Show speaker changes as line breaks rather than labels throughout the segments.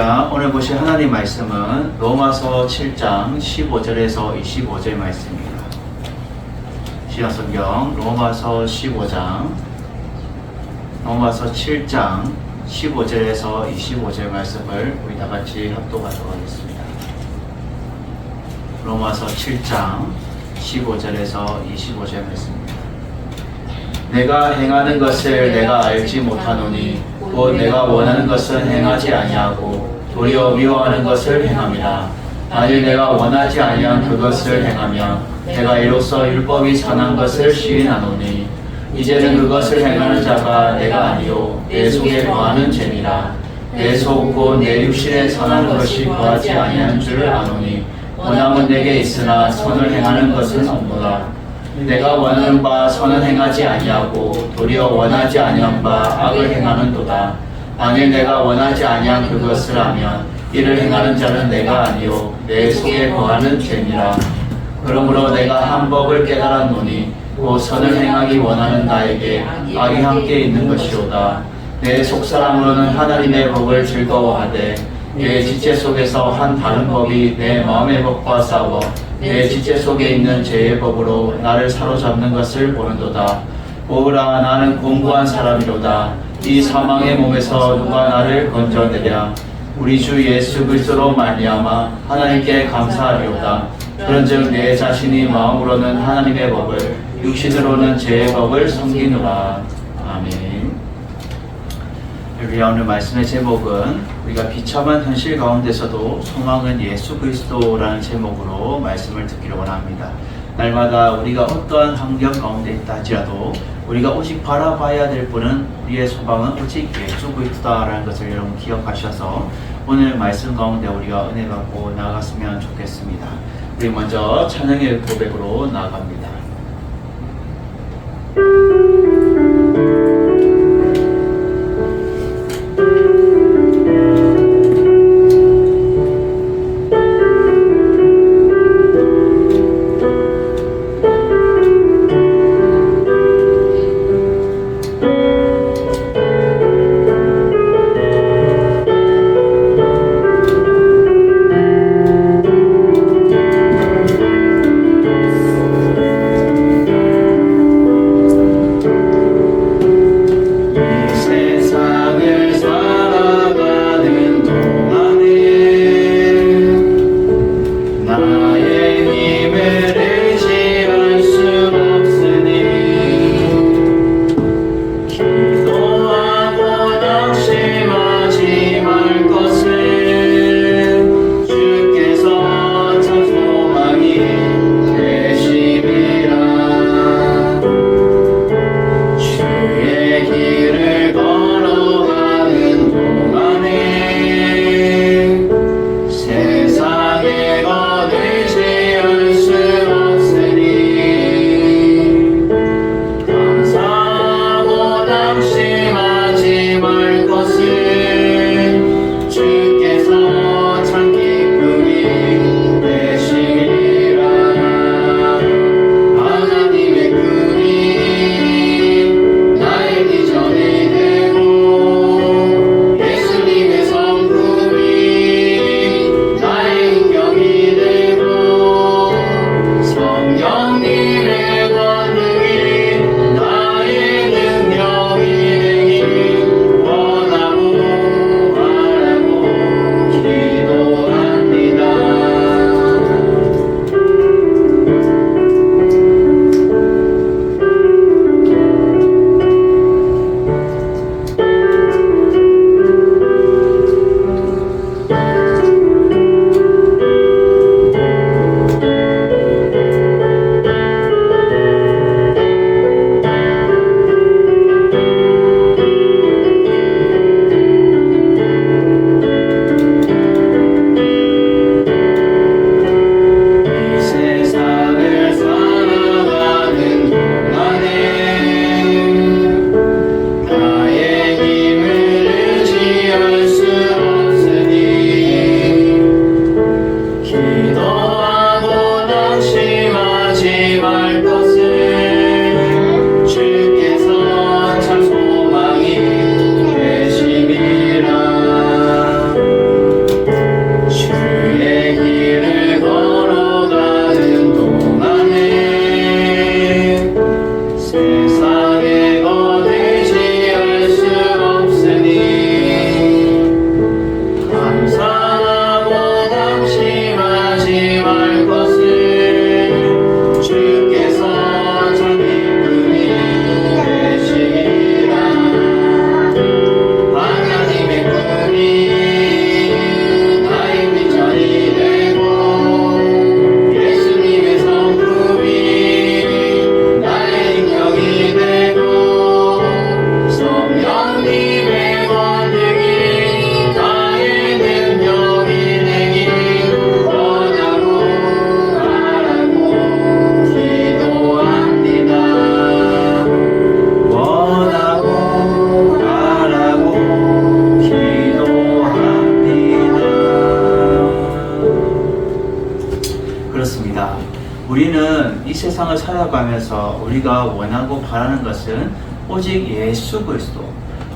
할렐루야. 오늘 보실 하나님 말씀은 로마서 7장 15절에서 25절 말씀입니다. 신약성경 로마서 7장 15절에서 25절 말씀을 우리 다 같이 합독하도록 하겠습니다. 로마서 7장 15절에서 25절 말씀입니다. 내가 행하는 것을 내가 알지 못하노니 곧 내가 원하는 것은 행하지 아니하고 도리어 미워하는 것을 행함이라. 만일 내가 원하지 아니한 그것을 행하면 내가 이로써 율법이 선한 것을 시인하노니 이제는 그것을 행하는 자가 내가 아니요 내 속에 거하는 죄니라. 내 속 곧 내 육신에 선한 것이 거하지 아니한 줄 아노니 원함은 내게 있으나 선을 행하는 것은 없노라. 내가 원하는 바 선은 행하지 아니하고 도리어 원하지 아니한 바 악을 행하는도다. 만일 내가 원하지 아니한 그것을 하면 이를 행하는 자는 내가 아니요 내 속에 거하는 죄니라. 그러므로 내가 한 법을 깨달았노니 곧 선을 행하기 원하는 나에게 악이 함께 있는 것이로다. 내 속사람으로는 하나님의 법을 즐거워하되 내 지체 속에서 한 다른 법이 내 마음의 법과 싸워 내 지체 속에 있는 죄의 법으로 나를 사로잡는 것을 보는도다. 오라, 나는 공고한 사람이로다. 이 사망의 몸에서 누가 나를 건져내랴. 우리 주 예수 그리스도로 말미암아 하나님께 감사하리로다. 그런즉 내 자신이 마음으로는 하나님의 법을, 육신으로는 죄의 법을 섬기노라. 아멘. 우리 오늘 말씀의 제목은 우리가 비참한 현실 가운데서도 소망은 예수 그리스도라는 제목으로 말씀을 듣기를 원합니다. 날마다 우리가 어떠한 환경 가운데 있다 할지라도 우리가 오직 바라봐야 될 분은, 우리의 소망은 오직 예수 그리스도다라는 것을 여러분 기억하셔서 오늘 말씀 가운데 우리가 은혜 받고 나아갔으면 좋겠습니다. 우리 먼저 찬양의 고백으로 나아갑니다. 우리는 이 세상을 살아가면서 우리가 원하고 바라는 것은 오직 예수 그리스도,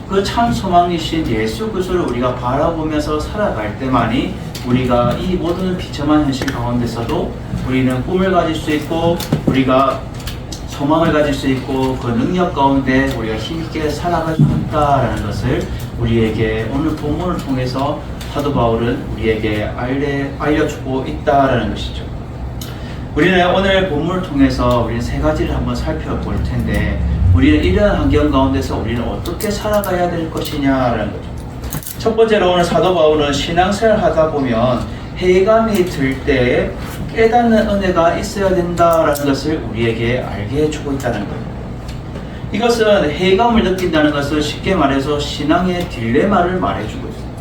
그 참 소망이신 예수 그리스도를 우리가 바라보면서 살아갈 때만이 우리가 이 모든 비참한 현실 가운데서도 우리는 꿈을 가질 수 있고 우리가 소망을 가질 수 있고 그 능력 가운데 우리가 힘있게 살아갈 수 있다라는 것을 우리에게 오늘 본문을 통해서 사도 바울은 우리에게 알려주고 있다라는 것이죠. 우리는 오늘 본문을 통해서 우리는 세 가지를 한번 살펴볼 텐데, 우리는 이런 환경 가운데서 우리는 어떻게 살아가야 될 것이냐라는 거죠. 첫 번째로 오늘 사도 바울은 신앙생활 하다 보면 회의감이 들 때 깨닫는 은혜가 있어야 된다라는 것을 우리에게 알게 해주고 있다는 거예요. 이것은 회의감을 느낀다는 것은 쉽게 말해서 신앙의 딜레마를 말해주고 있습니다.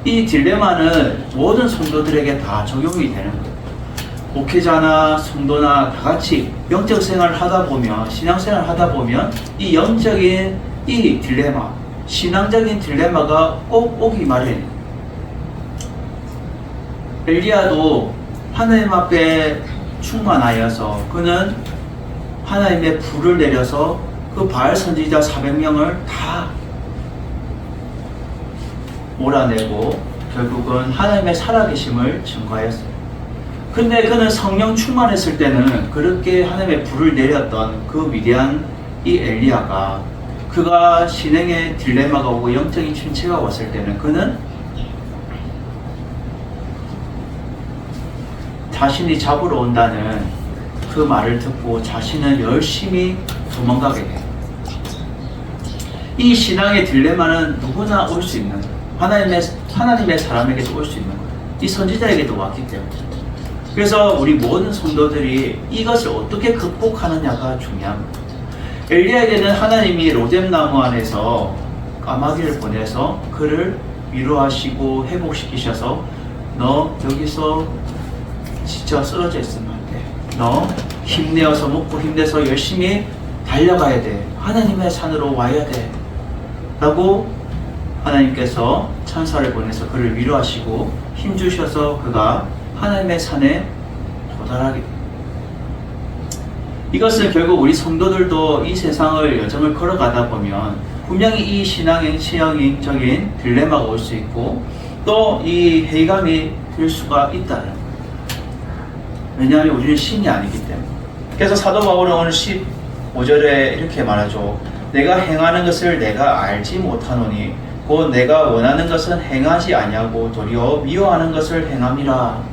이 딜레마는 모든 성도들에게 다 적용이 되는 거예요. 목회자나 성도나 다 같이 영적 생활을 하다 보면, 신앙생활을 하다 보면 이 영적인 이 딜레마, 신앙적인 딜레마가 꼭 오기 마련이에요. 엘리야도 하나님 앞에 충만하여서 그는 하나님의 불을 내려서 그 바알 선지자 400명을 다 몰아내고 결국은 하나님의 살아계심을 증거하였어요. 근데 그는 성령 충만했을 때는 그렇게 하나님의 불을 내렸던 그 위대한 이 엘리야가, 그가 신앙의 딜레마가 오고 영적인 침체가 왔을 때는 그는 자신이 잡으러 온다는 그 말을 듣고 자신은 열심히 도망가게 돼요. 이 신앙의 딜레마는 누구나 올 수 있는 거예요. 하나님의 사람에게도 올 수 있는 거예요. 이 선지자에게도 왔기 때문에. 그래서 우리 모든 성도들이 이것을 어떻게 극복하느냐가 중요한 거예요. 엘리야에게는 하나님이 로뎀나무 안에서 까마귀를 보내서 그를 위로하시고 회복시키셔서 너 여기서 지쳐 쓰러져 있으면 안 돼. 너 힘내어서 먹고 힘내서 열심히 달려가야 돼. 하나님의 산으로 와야 돼. 라고 하나님께서 천사를 보내서 그를 위로하시고 힘주셔서 그가 하나님의 산에 도달하게 됩니다. 이것은 결국 우리 성도들도 이 세상을 여정을 걸어가다 보면 분명히 이 신앙적인 딜레마가 올 수 있고 또 이 회의감이 들 수가 있다는 거예요. 왜냐하면 우리는 신이 아니기 때문에. 그래서 사도 바울은 오늘 15절에 이렇게 말하죠. 내가 행하는 것을 내가 알지 못하노니 곧 내가 원하는 것은 행하지 아니하고 도리어 미워하는 것을 행함이라.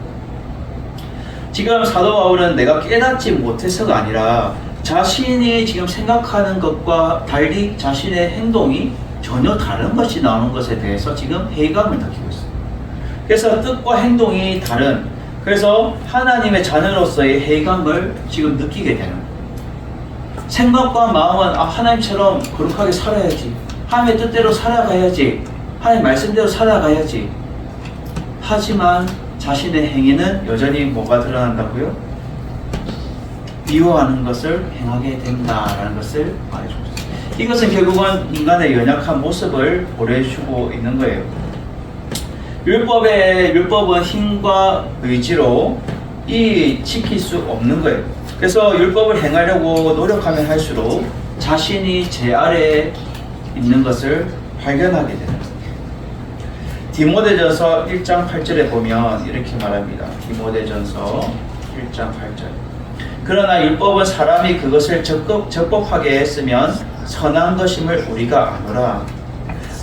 지금 사도 바울은 내가 깨닫지 못해서가 아니라 자신이 지금 생각하는 것과 달리 자신의 행동이 전혀 다른 것이 나오는 것에 대해서 지금 회의감을 느끼고 있어요. 그래서 뜻과 행동이 다른, 그래서 하나님의 자녀로서의 회의감을 지금 느끼게 되는 거예요. 생각과 마음은 하나님처럼 거룩하게 살아야지, 하나님의 뜻대로 살아가야지, 하나님 말씀대로 살아가야지. 하지만 자신의 행위는 여전히 뭐가 드러난다고요? 미워하는 것을 행하게 된다라는 것을 말해주고 있습니다. 이것은 결국은 인간의 연약한 모습을 보여주고 있는 거예요. 율법은 힘과 의지로 지킬 수 없는 거예요. 그래서 율법을 행하려고 노력하면 할수록 자신이 제 아래에 있는 것을 발견하게 되는 거예요. 디모데전서 1장 8절에 보면 이렇게 말합니다. 디모데전서 1장 8절. 그러나 율법은 사람이 그것을 적법하게 했으면 선한 것임을 우리가 아노라.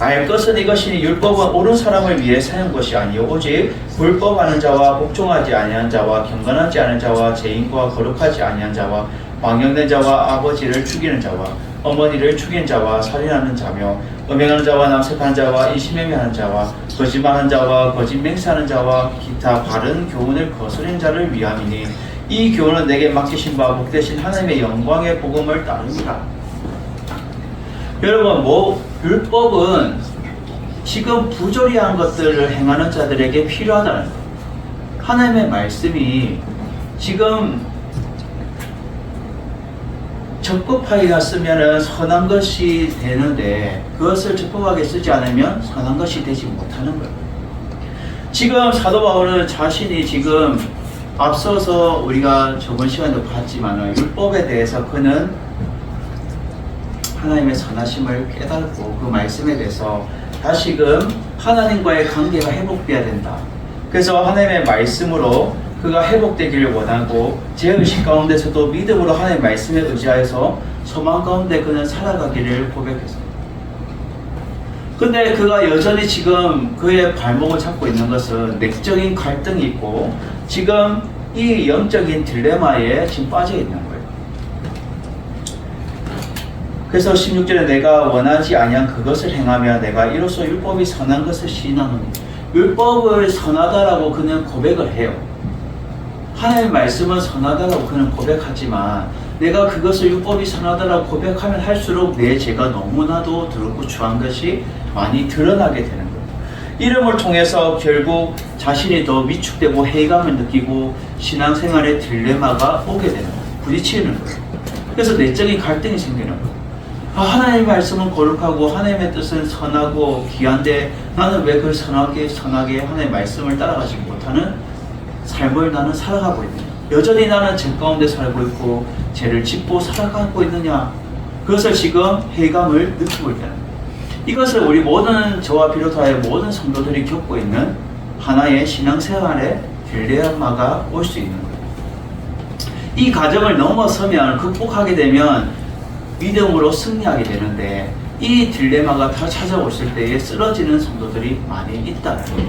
알 것은 이것이니 율법은 옳은 사람을 위해 사는 것이 아니요 오직 불법하는 자와 복종하지 아니한 자와 경건하지 않은 자와 죄인과 거룩하지 아니한 자와 망령된 자와 아버지를 죽이는 자와 어머니를 죽인 자와 살인하는 자며 음행하는 자와 남색하는 자와 이심행하는 자와 거짓말하는 자와 거짓 맹세하는 자와 기타 바른 교훈을 거스린 자를 위함이니 이 교훈은 내게 맡기신 바 복되신 하나님의 영광의 복음을 따릅니다. 여러분, 율법은 지금 부조리한 것들을 행하는 자들에게 필요하다는 거예요. 하나님의 말씀이 지금 적법하게 쓰면 선한 것이 되는데 그것을 적법하게 쓰지 않으면 선한 것이 되지 못하는 거예요. 지금 사도 바울은 자신이 지금 앞서서 우리가 저번 시간에도 봤지만 율법에 대해서 그는 하나님의 선하심을 깨닫고 그 말씀에 대해서 다시금 하나님과의 관계가 회복돼야 된다. 그래서 하나님의 말씀으로 그가 회복되기를 원하고 죄의식 가운데서도 믿음으로 하나님의 말씀에 의지하여서 소망 가운데 그는 살아가기를 고백했습니다. 근데 그가 여전히 지금 그의 발목을 잡고 있는 것은 내적인 갈등이 있고 지금 이 영적인 딜레마에 지금 빠져 있는 거예요. 그래서 16절에 내가 원하지 아니한 그것을 행하며 내가 이로써 율법이 선한 것을 시인하노니, 율법을 선하다라고 그는 고백을 해요. 하나님의 말씀은 선하다라고 그는 고백하지만 내가 그것을 율법이 선하다라고 고백하면 할수록 내 죄가 너무나도 더럽고 추한 것이 많이 드러나게 되는 거예요. 이름을 통해서 결국 자신이 더 위축되고 회의감을 느끼고 신앙생활의 딜레마가 오게 되는 거예요. 부딪히는 거예요. 그래서 내적인 갈등이 생기는 거예요. 하나님의 말씀은 거룩하고 하나님의 뜻은 선하고 귀한데 나는 왜 그 선하게 하나님의 말씀을 따라가지 못하는 삶을 나는 살아가고 있느냐. 여전히 나는 죄 가운데 살고 있고 죄를 짓고 살아가고 있느냐. 그것을 지금 회의감을 느끼고 있다는 거예요. 이것을 우리 모든 저와 비롯하여 모든 성도들이 겪고 있는 하나의 신앙생활의 딜레마가 올 수 있는 거예요. 이 과정을 넘어서면 극복하게 되면 믿음으로 승리하게 되는데 이 딜레마가 다 찾아왔을 때에 쓰러지는 성도들이 많이 있다는 거예요.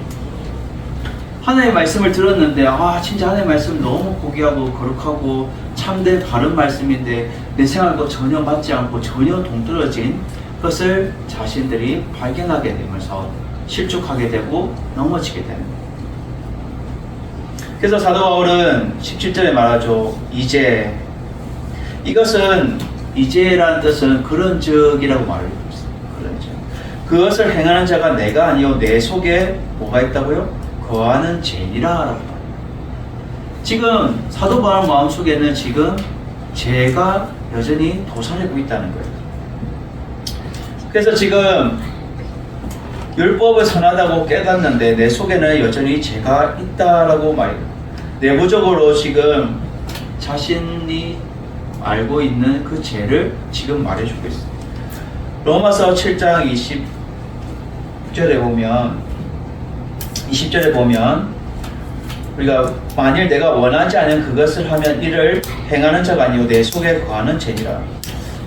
하나님의 말씀을 들었는데 진짜 하나님의 말씀 너무 고귀하고 거룩하고 참된 바른 말씀인데 내 생각과 전혀 맞지 않고 전혀 동떨어진 것을 자신들이 발견하게 되면서 실족하게 되고 넘어지게 되는 거예요. 그래서 사도 바울은 17절에 말하죠. 이제, 이것은 이제라는 뜻은 그런즉이라고 말하고 있어요. 그런즉. 그것을 행하는 자가 내가 아니요 내 속에 뭐가 있다고요? 거하는 죄니라 라고 말합니다. 지금 사도 바울 마음속에는 지금 죄가 여전히 도사리고 있다는 거예요. 그래서 지금 율법을 선하다고 깨닫는데 내 속에는 여전히 죄가 있다라고 말해요. 내부적으로 지금 자신이 알고 있는 그 죄를 지금 말해주고 있어요. 로마서 7장 20절에 보면 우리가 만일 내가 원하지 않은 그것을 하면 이를 행하는 자가 아니오 내 속에 거하는 죄니라.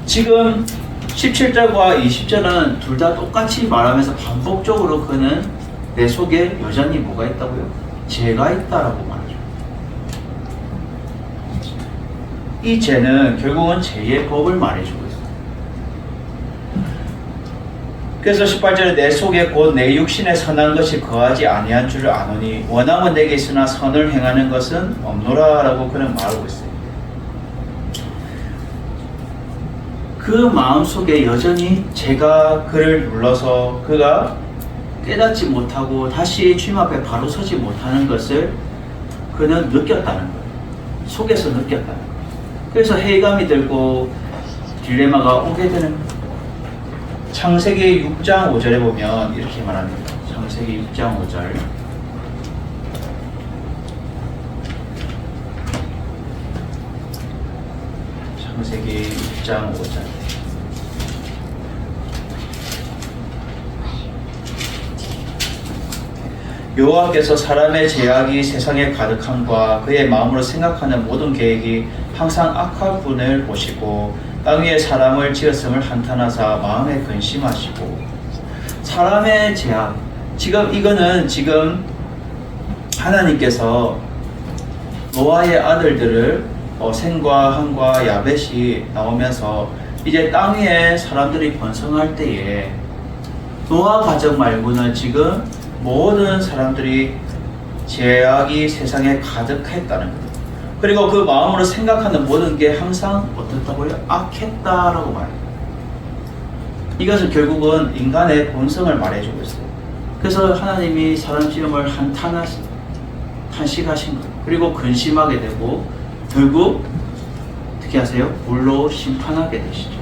지금 17절과 20절은 둘 다 똑같이 말하면서 반복적으로 그는 내 속에 여전히 뭐가 있다고요? 죄가 있다라고 말하죠. 이 죄는 결국은 죄의 법을 말해주고 있어요. 그래서 18절에 내 속에 곧 내 육신에 선한 것이 거하지 아니한 줄을 아노니 원함은 내게 있으나 선을 행하는 것은 없노라 라고 그는 말하고 있어요. 그 마음속에 여전히 죄가 그를 눌러서 그가 깨닫지 못하고 다시 주님 앞에 바로 서지 못하는 것을 그는 느꼈다는 거예요. 속에서 느꼈다는 거예요. 그래서 회의감이 들고 딜레마가 오게 되는 거예요. 창세기 6장 5절에 보면 이렇게 말합니다. 창세기 6장 5절. 창세기 6장 5절. 여호와께서 사람의 죄악이 세상에 가득함과 그의 마음으로 생각하는 모든 계획이 항상 악할 분을 보시고 땅 위에 사람을 지었음을 한탄하사 마음에 근심하시고. 사람의 죄악, 이거는 지금 하나님께서 노아의 아들들을 셈과 함과 야벳이 나오면서 이제 땅 위에 사람들이 번성할 때에 노아 가정 말고는 지금 모든 사람들이 죄악이 세상에 가득했다는 거예요. 그리고 그 마음으로 생각하는 모든 게 항상 어떻다고요? 악했다라고 말해요. 이것은 결국은 인간의 본성을 말해주고 있어요. 그래서 하나님이 사람 지음을 탄식하신 거예요. 그리고 근심하게 되고 결국 어떻게 하세요? 불로 심판하게 되시죠.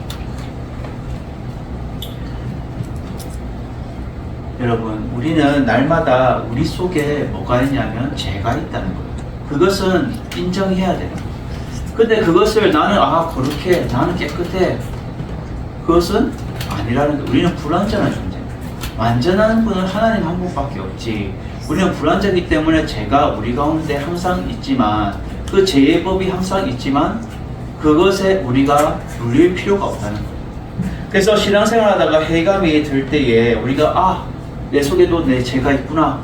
여러분, 우리는 날마다 우리 속에 뭐가 있냐면 죄가 있다는 거예요. 그것은 인정해야 돼요. 근데 그것을 나는 거룩해, 나는 깨끗해, 그것은 아니라는 거. 우리는 불완전한 존재. 완전한 분은 하나님 한 분밖에 없지. 우리는 불완전이기 때문에 죄가 우리 가운데 항상 있지만, 그 죄의 법이 항상 있지만 그것에 우리가 눌릴 필요가 없다는 거예요. 그래서 신앙생활 하다가 해감이 들 때에 우리가 내 속에도 내 죄가 있구나,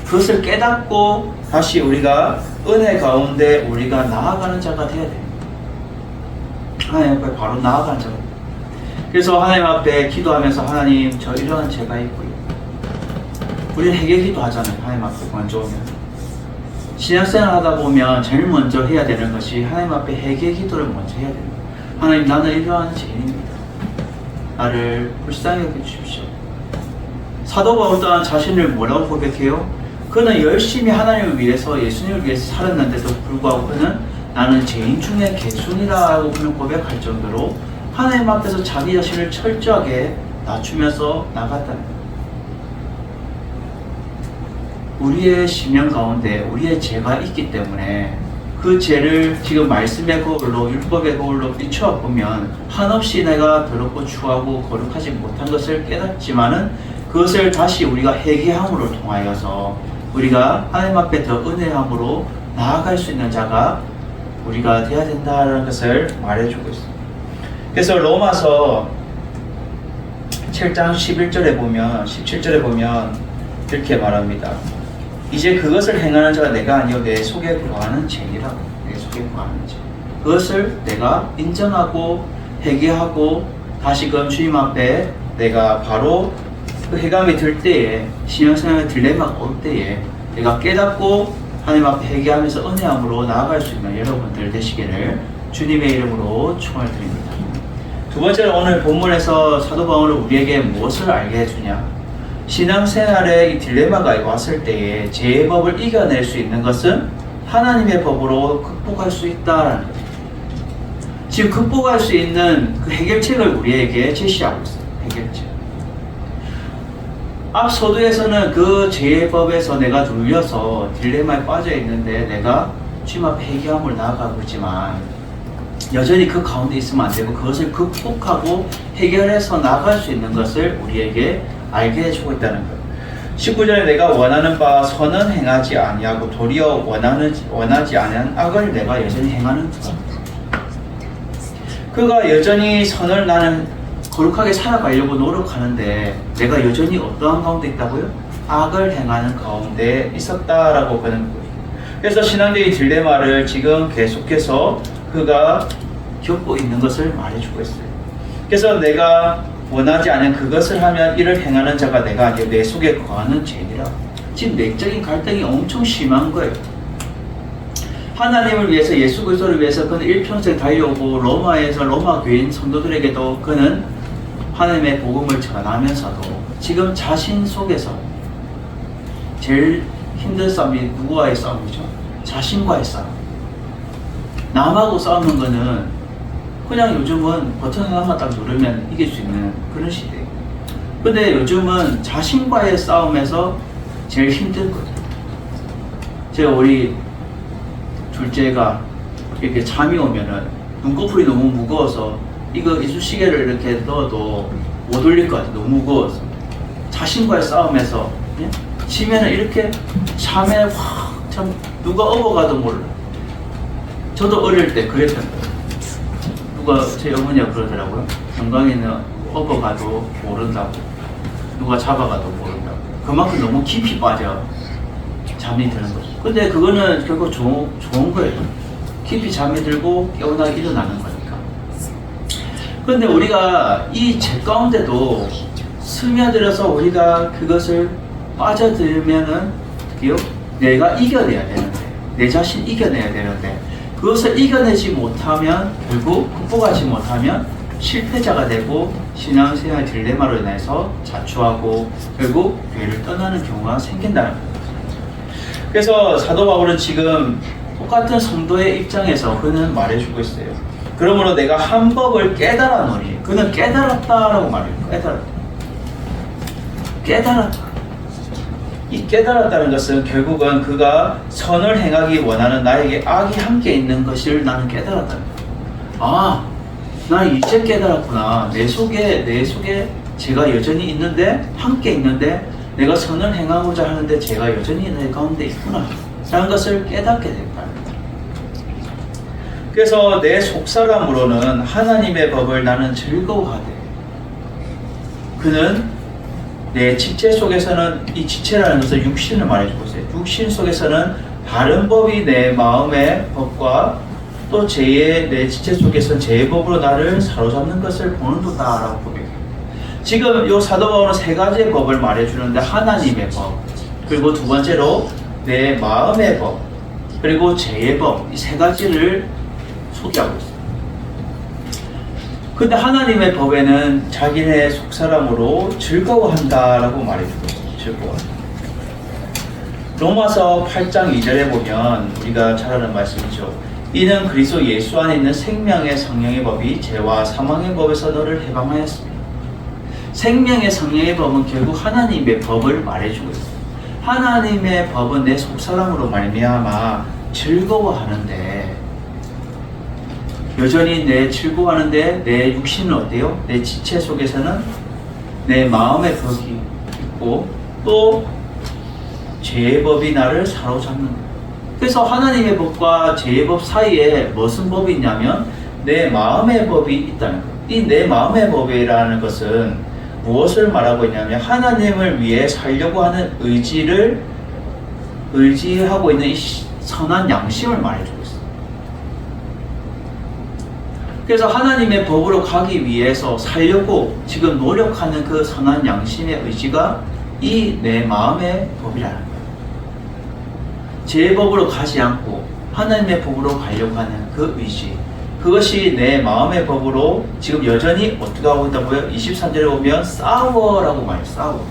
그것을 깨닫고 다시 우리가 은혜 가운데 우리가 나아가는 자가 돼야 돼요. 하나님 앞에 바로 나아가는 자가 돼요. 그래서 하나님 앞에 기도하면서 하나님, 저 이러한 죄가 있고요. 우리는 해결 기도하잖아요. 하나님 앞에 먼저 오면. 신앙생활 하다 보면 제일 먼저 해야 되는 것이 하나님 앞에 회개 기도를 먼저 해야 돼요. 하나님, 나는 이러한 죄인입니다. 나를 불쌍히 여겨주십시오. 사도 바울 또한 자신을 뭐라고 고백해요? 그는 열심히 하나님을 위해서, 예수님을 위해서 살았는데도 불구하고 그는 나는 죄인 중에 개순이라고 그는 고백할 정도로 하나님 앞에서 자기 자신을 철저하게 낮추면서 나갔다는 거예요. 우리의 심령 가운데 우리의 죄가 있기 때문에 그 죄를 지금 말씀의 거울로, 율법의 거울로 비추어 보면 한없이 내가 더럽고 추하고 거룩하지 못한 것을 깨닫지만은 그것을 다시 우리가 회개함으로 통하여서 우리가 하나님 앞에 더 은혜함으로 나아갈 수 있는 자가 우리가 되어야 된다는 것을 말해주고 있습니다. 그래서 로마서 7장 11절에 보면, 17절에 보면 이렇게 말합니다. 이제 그것을 행하는 자가 내가 아니요 내 속에 거하는 죄니라고. 내 속에 거하는 죄. 그것을 내가 인정하고 회개하고 다시금 주님 앞에 내가 바로 그 해감이 들 때에, 신앙생활의 딜레마가 올 때에 내가 깨닫고 하나님 앞에 회개하면서 은혜함으로 나아갈 수 있는 여러분들 되시기를 주님의 이름으로 축원드립니다. 두 번째로 오늘 본문에서 사도 바울은 우리에게 무엇을 알게 해주냐? 신앙생활에 이 딜레마가 왔을 때에 죄의 법을 이겨낼 수 있는 것은 하나님의 법으로 극복할 수 있다라는 거예요. 지금 극복할 수 있는 그 해결책을 우리에게 제시하고 있어요. 해결책. 앞 서두에서는 그 죄의 법에서 내가 눌려서 딜레마에 빠져 있는데 내가 주님 앞에 회개함을 나아가고 있지만 여전히 그 가운데 있으면 안 되고 그것을 극복하고 해결해서 나아갈 수 있는 것을 우리에게 알게 해주고 있다는 거예요. 19절에 내가 원하는 바 선은 행하지 아니하고 도리어 원하지 않은 악을 내가 여전히 행하는 것. 그가 여전히 선을 나는 거룩하게 살아가려고 노력하는데 내가 여전히 어떠한 가운데 있다고요? 악을 행하는 가운데 있었다라고 보는 거예요. 그래서 신앙적인 딜레마를 지금 계속해서 그가 겪고 있는 것을 말해주고 있어요. 그래서 내가 원하지 않은 그것을 하면 이를 행하는 자가 내가 아니요 내 속에 거하는 죄니라. 지금 내적인 갈등이 엄청 심한 거예요. 하나님을 위해서, 예수 그리스도를 위해서 그는 일평생 달려오고 로마에서 로마 교인 성도들에게도 그는 하나님의 복음을 전하면서도 지금 자신 속에서 제일 힘든 싸움이 누구와의 싸움이죠? 자신과의 싸움. 남하고 싸우는 거는 그냥 요즘은 버튼 하나만 딱 누르면 이길 수 있는 그런 시대예요. 근데 요즘은 자신과의 싸움에서 제일 힘든 거예요. 제가 우리 둘째가 이렇게 잠이 오면은 눈꺼풀이 너무 무거워서 이거 이쑤시개를 이렇게 넣어도 못 올릴 것 같아요. 너무 무거워서. 자신과의 싸움에서 치면은 이렇게 잠에 확 참 누가 업어가도 몰라. 저도 어릴 때 그랬던 거예요. 누가 제 어머니가 그러더라고요. 건강에는 업어가도 모른다고, 누가 잡아가도 모른다고. 그만큼 너무 깊이 빠져 잠이 드는 거죠. 근데 그거는 결국 좋은 거예요. 깊이 잠이 들고 깨어나 일어나는 거니까. 근데 우리가 이 죄 가운데도 스며들어서 우리가 그것을 빠져들면은 어떻게요? 내가 이겨내야 되는데, 내 자신 이겨내야 되는데 그것을 이겨내지 못하면 결국 극복하지 못하면 실패자가 되고 신앙생활 딜레마로 인해서 자초하고 결국 교회를 떠나는 경우가 생긴다는 거예요. 그래서 사도 바울은 지금 똑같은 성도의 입장에서 그는 말해주고 있어요. 그러므로 내가 한 법을 깨달았노니, 그는 깨달았다라고 말해요. 깨달았다. 이 깨달았다는 것은 결국은 그가 선을 행하기 원하는 나에게 악이 함께 있는 것을 나는 깨달았다는 거예요. 아, 나 이제 깨달았구나. 내 속에 제가 여전히 있는데, 함께 있는데, 내가 선을 행하고자 하는데 제가 여전히 내 가운데 있구나 라는 것을 깨닫게 됐다. 그래서 내 속사람으로는 하나님의 법을 나는 즐거워하되, 그는 내 지체 속에서는, 이 지체라는 것은 육신을 말해주고 있어요. 육신 속에서는 다른 법이 내 마음의 법과 또 내 지체 속에서는 제 법으로 나를 사로잡는 것을 보는도다라고 고백해요. 지금 요 사도 바울은 세 가지의 법을 말해주는데, 하나님의 법, 그리고 두 번째로 내 마음의 법, 그리고 죄의 법, 이 세 가지를 소개하고 있어요. 근데 하나님의 법에는 자기네 속사람으로 즐거워한다라고 말해주고 있어요. 즐거워한다. 로마서 8장 2절에 보면 우리가 잘 아는 말씀이죠. 이는 그리스도 예수 안에 있는 생명의 성령의 법이 죄와 사망의 법에서 너를 해방하였습니다. 생명의 성령의 법은 결국 하나님의 법을 말해주고 있어요. 하나님의 법은 내 속사람으로 말미암아 즐거워하는데, 여전히 즐거워하는데 내 육신은 어때요? 내 지체 속에서는 내 마음의 법이 있고 또 죄의 법이 나를 사로잡는 거예요. 그래서 하나님의 법과 죄의 법 사이에 무슨 법이 있냐면 내 마음의 법이 있다는 거예요. 이 내 마음의 법이라는 것은 무엇을 말하고 있냐면 하나님을 위해 살려고 하는 의지하고 있는 이 선한 양심을 말해주고 있어요. 그래서 하나님의 법으로 가기 위해서 살려고 지금 노력하는 그 선한 양심의 의지가 이 내 마음의 법이라는 거예요. 제 법으로 가지 않고 하나님의 법으로 가려고 하는 그 의지, 그것이 내 마음의 법으로 지금 여전히 어떻게 하고 있다고요? 23절에 보면 싸워라고 말해요. 싸워.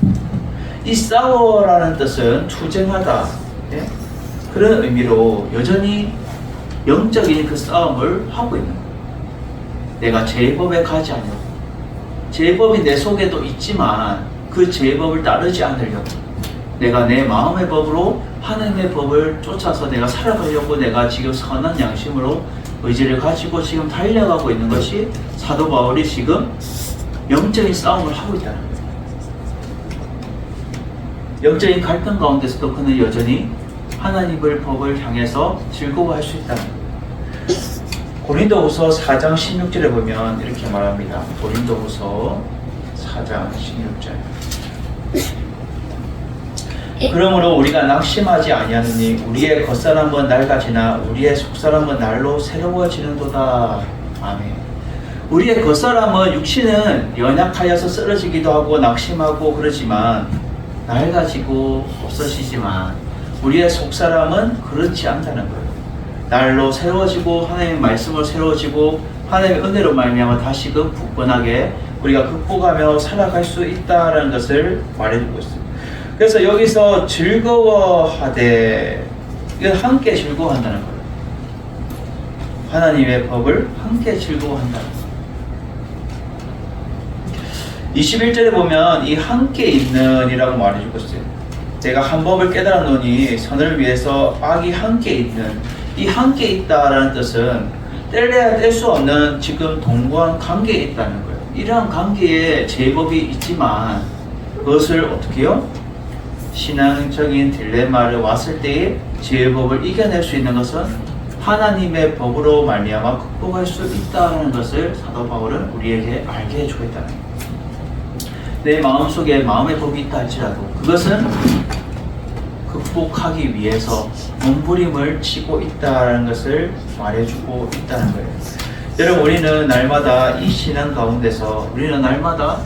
이 싸워라는 뜻은 투쟁하다, 예? 그런 의미로 여전히 영적인 그 싸움을 하고 있는 거예요. 내가 제법에 가지 않으려고, 제법이 내 속에도 있지만 그 제법을 따르지 않으려고, 내가 내 마음의 법으로 하나님의 법을 쫓아서 내가 살아가려고 내가 지금 선한 양심으로 의지를 가지고 지금 달려가고 있는 것이 사도 바울이 지금 영적인 싸움을 하고 있다는 거예요. 영적인 갈등 가운데서도 그는 여전히 하나님의 법을 향해서 즐거워할 수 있다는 거예요. 고린도후서 4장 16절에 보면 이렇게 말합니다. 고린도후서 4장 16절. 그러므로 우리가 낙심하지 아니하느니 우리의 겉사람은 낡아지나 우리의 속사람은 날로 새로워지는도다. 아멘. 우리의 겉사람은, 육신은 연약하여서 쓰러지기도 하고 낙심하고 그러지만, 낡아지고 없어지지만 우리의 속사람은 그렇지 않다는 거예요. 날로 새로워지고 하나님의 말씀으로 새로워지고 하나님의 은혜로 말미암아 다시금 굳건하게 우리가 극복하며 살아갈 수 있다는 것을 말해주고 있습니다. 그래서 여기서 즐거워하되, 이건 함께 즐거워한다는 거예요. 하나님의 법을 함께 즐거워한다는 거예요. 21절에 보면 이 함께 있는 이라고 말해주고 있어요. 내가 한 법을 깨달았노니 선을 위해서 악이 함께 있는, 이 함께 있다라는 뜻은 뗄래야 뗄 수 없는 지금 동거한 관계에 있다는 거예요. 이러한 관계에 제법이 있지만 그것을 어떻게 해요? 신앙적인 딜레마를 왔을 때에 제법을 이겨낼 수 있는 것은 하나님의 법으로 말미암아 극복할 수 있다는 것을 사도 바울은 우리에게 알게 해주고 있다는 거예요. 내 마음속에 마음의 법이 있다 할지라도 그것은 극복하기 위해서 몸부림을 치고 있다는 것을 말해주고 있다는 거예요. 여러분, 우리는 날마다 이 신앙 가운데서 우리는 날마다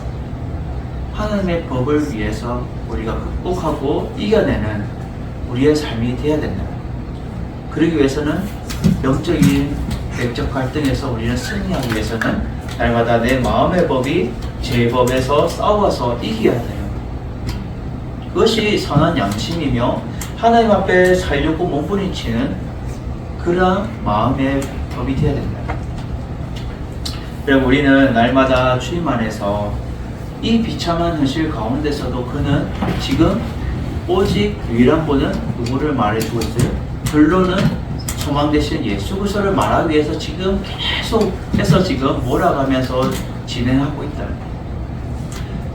하나님의 법을 위해서 우리가 극복하고 이겨내는 우리의 삶이 되어야 된다. 그러기 위해서는 영적인 내적 갈등에서 우리는 승리하기 위해서는 날마다 내 마음의 법이 제 법에서 싸워서 이겨야 돼요. 그것이 선한 양심이며 하나님 앞에 살려고 몸부림치는 그런 마음의 법이 되어야 된다. 여러분, 우리는 날마다 주님 안에서 이 비참한 현실 가운데서도 그는 지금 오직 유일한 분은 누구를 말해주고 있어요? 결론은 소망 되신 예수 그리스도를 말하기 위해서 지금 계속해서 지금 몰아가면서 진행하고 있다는 거예요.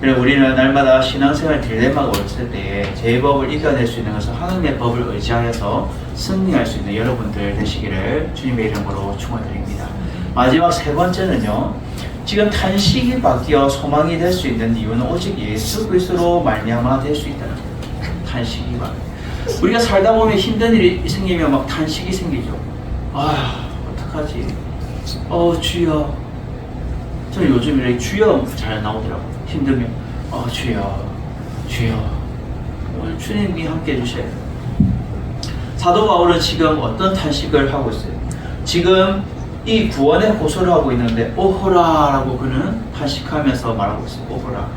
그래서 우리는 날마다 신앙생활 딜레마가 왔을 때 제 법을 이겨낼 수 있는 것은 하나님의 법을 의지하여서 승리할 수 있는 여러분들 되시기를 주님의 이름으로 축원드립니다. 마지막 세 번째는요. 지금 탄식이 바뀌어 소망이 될 수 있는 이유는 오직 예수 그리스도로 말미암아 될 수 있다는 거예요. 탄식이 바뀌어. 우리가 살다 보면 힘든 일이 생기면 막 탄식이 생기죠. 아, 어떡하지? 주여. 저는 요즘 이렇게 주여 잘 나오더라고요. 힘들면 주여 오늘 주님이 함께 해주셔야 돼요. 사도 바울은 지금 어떤 탄식을 하고 있어요? 지금 이 구원의 호소를 하고 있는데 오호라 라고 그는 탄식하면서 말하고 있어요. 오호라,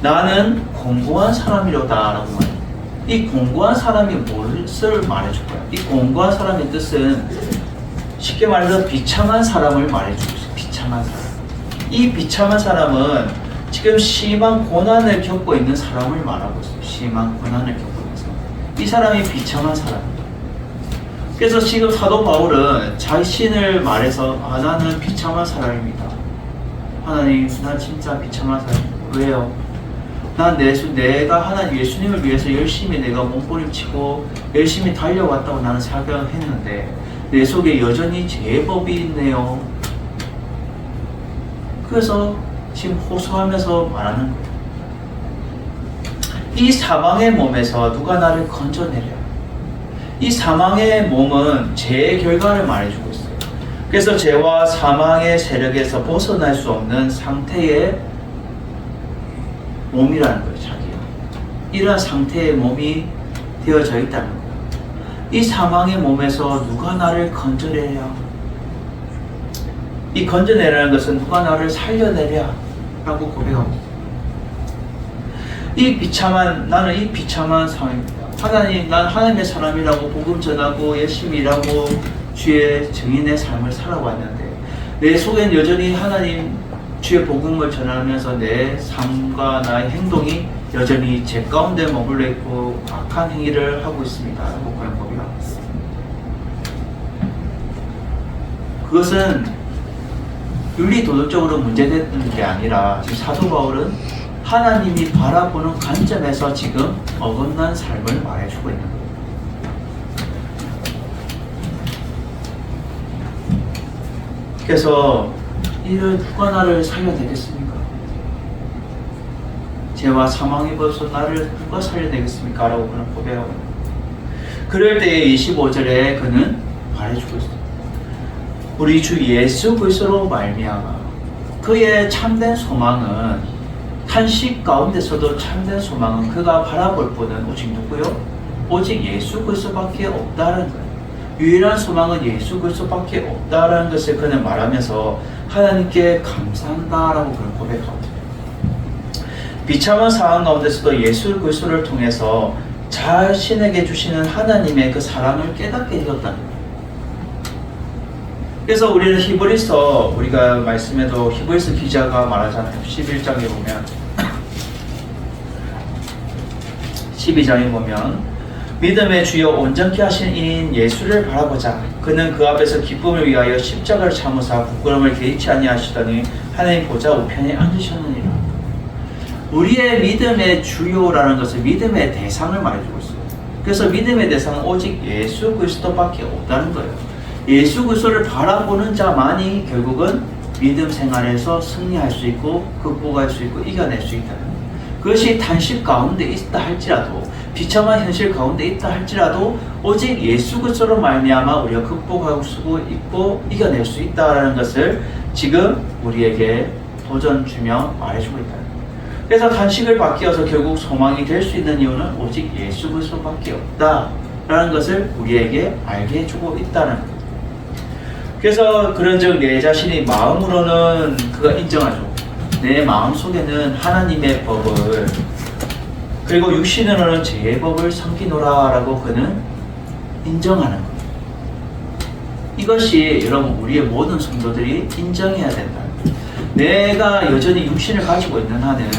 나는 공고한 사람이로다 라고 말해요. 이 공고한 사람이 무엇을 말해줄 거야? 이 공고한 사람의 뜻은 쉽게 말해서 비참한 사람을 말해주고 있어요. 비참한 사람. 이 비참한 사람은 지금 심한 고난을 겪고 있는 사람을 말하고 있어요. 심한 고난을 겪고 있는 사람. 이 사람이 비참한 사람입니다. 그래서 지금 사도 바울은 자신을 말해서 나는 비참한 사람입니다. 하나님, 난 진짜 비참한 사람입니다. 왜요? 난 내가 하나님 예수님을 위해서 열심히 내가 몸부림치고 열심히 달려왔다고 나는 생각을 했는데 내 속에 여전히 죄법이 있네요. 그래서 지금 호소하면서 말하는 거예요. 이 사망의 몸에서 누가 나를 건져내려. 이 사망의 몸은 죄의 결과를 말해주고 있어요. 그래서 죄와 사망의 세력에서 벗어날 수 없는 상태의 몸이라는 거예요. 자기가 이러한 상태의 몸이 되어져 있다는 거예요. 이 사망의 몸에서 누가 나를 건져내랴. 이 건져내라는 것은 누가 나를 살려내랴 라고 고백합니다. 나는 이 비참한 상황입니다. 하나님, 난 하나님의 사람이라고 복음 전하고 열심히 일하고 주의 증인의 삶을 살아왔는데 내 속엔 여전히 하나님 주의 복음을 전하면서 내 삶과 나의 행동이 여전히 죄 가운데 머물러 있고 악한 행위를 하고 있습니다 라고 그런 고백합니다. 그것은 윤리 도덕적으로 문제되는 게 아니라 지금 사도 바울은 하나님이 바라보는 관점에서 지금 어긋난 삶을 말해주고 있는 거예요. 그래서 이를 누가 나를 살려내겠습니까? 죄와 사망에 벌써 나를 누가 살려내겠습니까? 라고 그는 고백하고 있는 거예요. 그럴 때에 25절에 그는 말해주고 있어요. 우리 주 예수 그리스도로 말미암아 그의 참된 소망은 탄식 가운데서도 참된 소망은 그가 바라볼 분은 오직 누구요? 오직 예수 그리스도밖에 없다는 거예요. 유일한 소망은 예수 그리스도밖에 없다라는 것을 그는 말하면서 하나님께 감사한다라고 그런 고백하고 비참한 상황 가운데서도 예수 그리스도를 통해서 자신에게 주시는 하나님의 그 사랑을 깨닫게 되었다는 거예요. 그래서 우리는 히브리서 우리가 말씀에도 히브리서 기자가 말하잖아요. 11장에 보면 12장에 보면 믿음의 주여 온전케 하신 이인 예수를 바라보자. 그는 그 앞에서 기쁨을 위하여 십자가를 참으사 부끄러움을 개의치 아니하시더니 하나님 보좌 우편에 앉으셨느니라. 우리의 믿음의 주요라는 것은 믿음의 대상을 말해주고 있어요. 그래서 믿음의 대상은 오직 예수 그리스도밖에 없다는 거예요. 예수 그리스도를 바라보는 자만이 결국은 믿음 생활에서 승리할 수 있고 극복할 수 있고 이겨낼 수 있다는 거예요. 그것이 탄식 가운데 있다 할지라도 비참한 현실 가운데 있다 할지라도 오직 예수 그리스도로 말미암아 우리가 극복할 수 있고 이겨낼 수 있다는 것을 지금 우리에게 도전 주며 말해주고 있다. 그래서 탄식을 바뀌어서 결국 소망이 될 수 있는 이유는 오직 예수 그리스도밖에 없다라는 것을 우리에게 알게 해주고 있다는 거예요. 그래서 그런즉 내 자신이 마음으로는 그가 인정하죠. 내 마음속에는 하나님의 법을 그리고 육신으로는 죄의 법을 섬기노라 라고 그는 인정하는 거예요. 이것이 여러분 우리의 모든 성도들이 인정해야 된다. 내가 여전히 육신을 가지고 있는 한은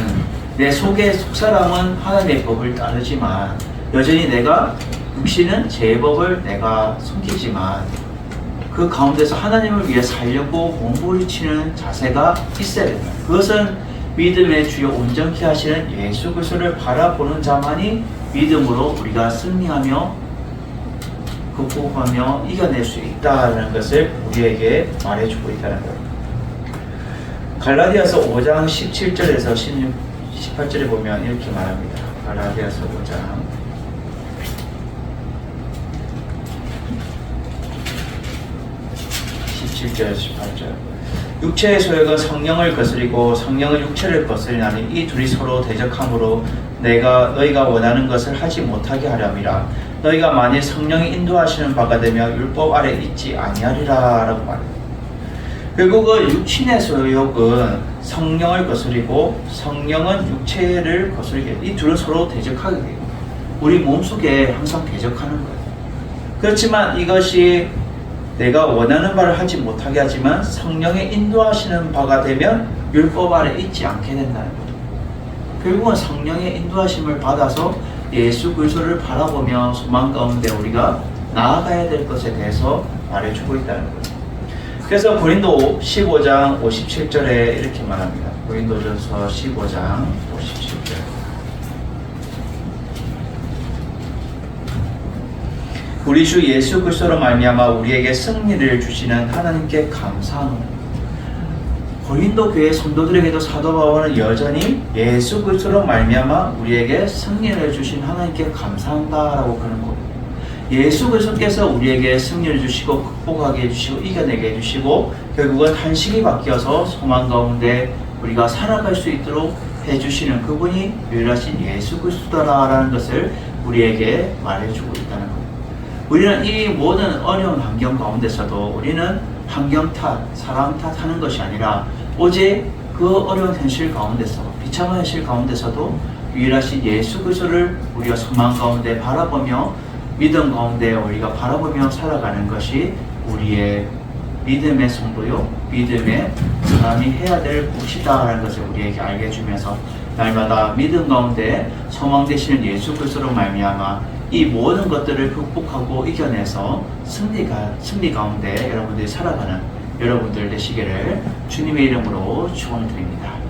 내 속사람은 하나님의 법을 따르지만 여전히 내가 육신은 제 법을 내가 숨기지만 그 가운데서 하나님을 위해 살려고 몸부림치는 자세가 있어야 된다. 그것은 믿음의 주요 온전케 하시는 예수 그리스도를 바라보는 자만이 믿음으로 우리가 승리하며 극복하며 이겨낼 수 있다는 것을 우리에게 말해주고 있다는 거예요. 갈라디아서 5장 17절에서 18절에 보면 이렇게 말합니다. 갈라디아서 5장 17절 18절 육체의 소욕은 성령을 거스리고 성령은 육체를 거스리나니 이 둘이 서로 대적함으로 너희가 원하는 것을 하지 못하게 하렴이라. 너희가 만일 성령이 인도하시는 바가 되며 율법 아래 있지 아니하리라 라고 말합니다. 결국은 육신의 소욕은 성령을 거스리고 성령은 육체를 거스리게 이 둘은 서로 대적하게 돼요. 우리 몸속에 항상 대적하는 거예요. 그렇지만 이것이 내가 원하는 바를 하지 못하게 하지만 성령의 인도하시는 바가 되면 율법 아래 있지 않게 된다는 거예요. 결국은 성령의 인도하심을 받아서 예수 그리스도를 바라보며 소망 가운데 우리가 나아가야 될 것에 대해서 말해주고 있다는 거예요. 그래서 고린도 15장 57절에 이렇게 말합니다. 고린도전서 15장 57절 우리 주 예수 그리스도로 말미암아 우리에게 승리를 주시는 하나님께 감사하노니. 고린도 교회 성도들에게도 사도 바울은 여전히 예수 그리스도로 말미암아 우리에게 승리를 주신 하나님께 감사한다라고 그러는 겁니다. 예수 그리스도께서 우리에게 승리를 주시고 극복하게 해주시고 이겨내게 해주시고 결국은 탄식이 바뀌어서 소망 가운데 우리가 살아갈 수 있도록 해주시는 그분이 유일하신 예수 그리스도라는 것을 우리에게 말해주고 있다는 겁니다. 우리는 이 모든 어려운 환경 가운데서도 우리는 환경 탓, 사람 탓하는 것이 아니라 오직 그 어려운 현실 가운데서 비참한 현실 가운데서도 유일하신 예수 그리스도를 우리가 소망 가운데 바라보며 믿음 가운데 우리가 바라보며 살아가는 것이 우리의 믿음의 성도요 믿음의 사람이 해야 될 것이다라는 것을 우리에게 알게 해주면서 날마다 믿음 가운데 소망 되시는 예수 그리스도로 말미암아 이 모든 것들을 극복하고 이겨내서 승리 가운데 여러분들이 살아가는 여러분들 되시기를 주님의 이름으로 축원드립니다.